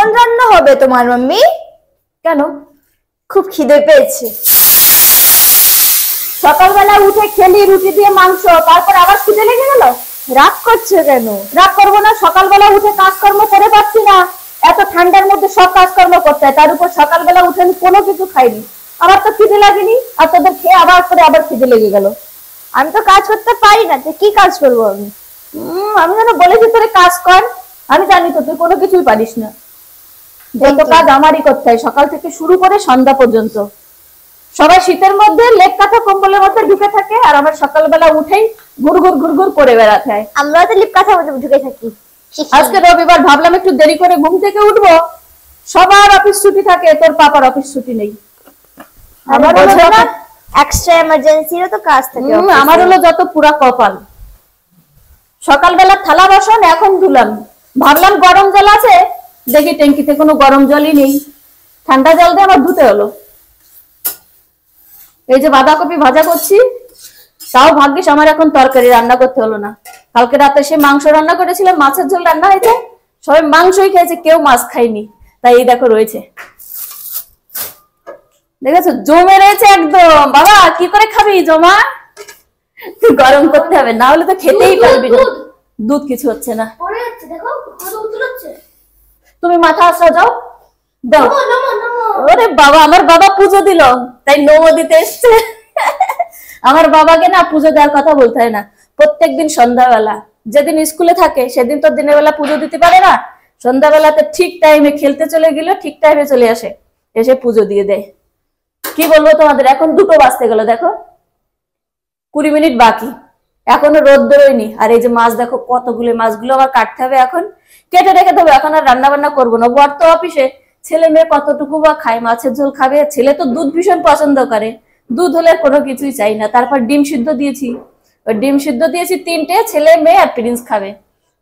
কখন রান্না হবে তোমার মাম্মি? কেন? খুব খিদে পেয়েছে। সকালবেলা উঠে খেলি রুটি দিয়ে মাংস, তারপর আবার খিদে লেগে গেল। রাগ করছো কেন? রাগ করবো না, সকালবেলা উঠে কাজকর্ম করে পাচ্ছি না, এত ঠান্ডার মধ্যে সব কাজকর্ম করতে হয়, তার উপর সকালবেলা উঠে আমি কোনো কিছু খাইনি, আমার তো খিদে লাগেনি, আর তোদের খেয়ে আবার খিদে লেগে গেল। আমি তো কাজ করতে পারি না, তো কি কাজ করবো আমি? আমি যেন বলেছি তোরে কাজ কর, আমি জানি তো তুই কোনো কিছুই পারিস না। যত কাজ আমারই করতে হয়, সকাল থেকে শুরু করে সন্ধ্যা পর্যন্ত। সবাই শীতের মধ্যে লেপ কাঁথা কম্বলের মধ্যে ঢুকে থাকে, আর আমার সকালবেলা উঠেই ঘুরঘুর করে বেড়াতে হয়। আমরা তো লিপ কাঁথার মধ্যে ঢুকে থাকি। আজকে রবিবার, ভাবলাম একটু দেরি করে ঘুম থেকে উঠবো, সবার অফিস ছুটি থাকে, তোর পাপার অফিস ছুটি নেই। আমার না এক্সট্রা এমার্জেন্সিরও তো কাজ থাকে। আমার হলো যত পুরা কপাল। সকালবেলা থালা বাসন এখন ধুলাম, ভাবলাম গরম জল আছে, দেখি ট্যাঙ্কিতে কোনো গরম জলই নেই, ঠান্ডা জল দিয়ে আমার ধুতে হলো। এই যে বাঁধাকপি ভাজা করছি, তাও ভাগ্যিস আমার এখন তরকারি রান্না করতে হলো না। কালকে রাতে সে মাংস রান্না করেছিলাম, মাছের ঝোল রান্না হয়েছে, সবাই মাংসই খেয়েছে, কেউ মাছ খায়নি, তাই এই দেখো রয়েছে, দেখেছো জমে রয়েছে একদম। বাবা কি করে খাবি জমা? তুই গরম করতে হবে, না হলে তো খেতেই পারবি না। দুধ কিছু হচ্ছে না, তুমি মাথা আসা যাও, দাও। ওরে বাবা, আমার বাবা পুজো দিল, তাই নমো দিতে এসছে। আমার বাবাকে না পুজো দেওয়ার কথা বলতে হয় না, প্রত্যেকদিন সন্ধ্যাবেলা, যেদিন স্কুলে থাকে সেদিন তো দিনের বেলা পুজো দিতে পারে না, সন্ধ্যাবেলাতে ঠিক টাইমে খেলতে চলে গেল, ঠিক টাইমে চলে আসে, এসে পুজো দিয়ে দেয়। কি বলবো তোমাদের, এখন 2টো বাজতে গেল, দেখো 20 মিনিট বাকি, এখনো রোদ বেরোয়নি। আর এই যে মাছ দেখো কতগুলো, মাছগুলো আবার কাটতে হবে, এখন কেটে রেখে দেবো, এখন আর রান্না বান্না করবো না। বর তো অফিসে, ছেলে মেয়ে কতটুকু বা খায়, মাছের ঝোল খাবে, ছেলে তো দুধ ভীষণ পছন্দ করে, দুধ হলে কোনো কিছুই চাই না। তারপর ডিম সিদ্ধ দিয়েছি, ওই ডিম সিদ্ধ দিয়েছি 3টে, ছেলে মেয়ে আর প্রিন্স খাবে।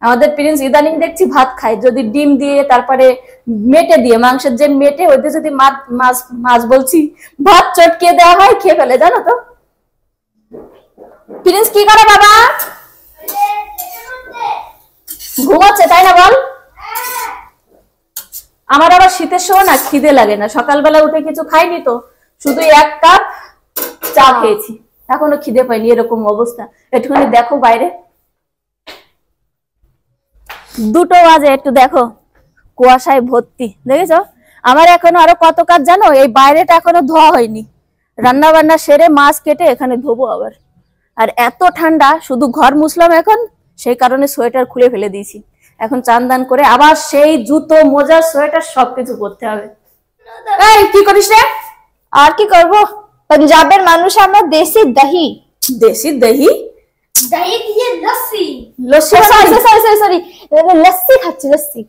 আমাদের প্রিন্স ইদানিং দেখছি ভাত খায়, যদি ডিম দিয়ে, তারপরে মেটে দিয়ে, মাংসের যে মেটে, ওইতে যদি মাছ বলছি ভাত চটকিয়ে দেওয়া হয়, খেয়ে ফেলে, জানো তো। প্রিন্স কি করে বাবা? ঘুমাচ্ছে তাই না বল? আমার আবার শীতের সময় না খিদে লাগে না, সকালবেলা উঠে কিছু খাইনি তো, শুধু 1 কাপ চা খেয়েছি, এখনো খিদে পাইনি, এরকম অবস্থা। একটুখানি দেখো বাইরে, 2টো বাজে, একটু দেখো কুয়াশায় ভর্তি, দেখেছো? আমার এখনো আরো কত কাজ জানো, এই বাইরেটা এখনো ধোয়া হয়নি, রান্না বান্না সেরে মাছ কেটে এখানে ধোবো আবার। আর এত ঠান্ডা, শুধু ঘর মুছলাম এখন, সেই কারণে সোয়েটার খুলে ফেলে দিয়েছি, এখন চান দান করে আবার সেই জুতো মোজা সোয়েটার সবকিছু পরতে হবে। এই কি করিস রে? আর কি করব, পাঞ্জাবের মানুষ আমরা, দেশি দহি। দেশি দহি? দহি দিয়ে লস্যি। লস্যি? সরি, লস্যি খাচ্ছি, লস্যি।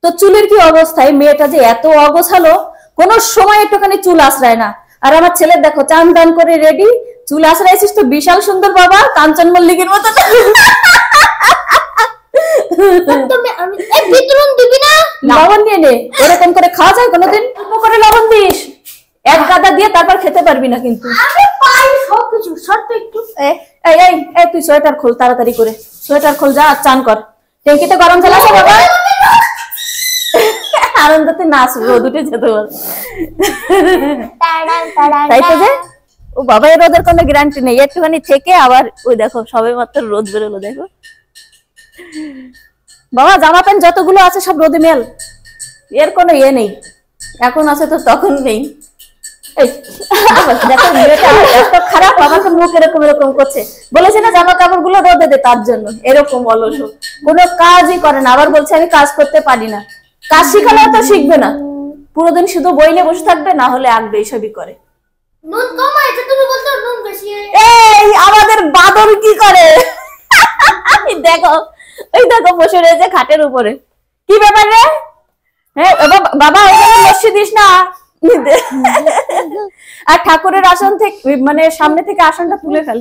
তো চুলের কি অবস্থা? এই মেয়েটা যে এত অগোছালো, কোনো সময় একটুখানি চুল আশ্রায় না। আর আমার ছেলে দেখো চান দান করে রেডি, চুল আশ্রাইছিস তো বিশাল সুন্দর বাবা, কাঞ্চন মল্লিকের মতো। বিতরণ দিবি না? লবণ নিয়ে নে, এরকম করে খাওয়া যায় কোনোদিন? অল্প করে লবণ দিস, 1 গাদা দিয়ে তারপর খেতে পারবি না কিন্তু। আমি পাই সবকিছু, শর্ত একটু। এই তুই সোয়েটার খোল, তাড়াতাড়ি করে সোয়েটার খোল, যা চান কর। ট্যাঙ্কিতে গরম জল আছে বাবা? আনন্দতে নাচ, রোদ উঠে যেতে বল। তাই তো যে, ও বাবা, এই রোদের কোনো গ্যারান্টি নেই, একটুখানি থেকে আবার ওই দেখো সবে মাত্র রোদ বেরোলো, দেখো বাবা, জামা প্যান্ট যতগুলো আছে সব রোদে মেল, এর কোনো ইয়ে নেই, এখন আছে তো তখন নেই। দেখো মেয়েটা এত খারাপ, আমাকে মুখ এরকম করছে, বলেছি না জামা কাপড় গুলো রোদে দে, তার জন্য এরকম অলস, কোনো কাজই করে না, আবার বলছে আমি কাজ করতে পারি না। কাজ শিখালেও তো শিখবে না, পুরো দিন শুধু বই নিয়ে বসে থাকবে, না হলে আঁকবে, এইসবই করে। নুন কম আছে, তুমি বলছো নুন বেশি। এই আমাদের বাদর কি করে, দেখো ওই দেখো বসে রয়েছে খাটের উপরে, কি ব্যাপার রে? হ্যাঁ বাবা, ওখানে লস্যি দিস না। আর ঠাকুরের আসন থেকে, মানে সামনে থেকে আসনটা তুলে ফেল।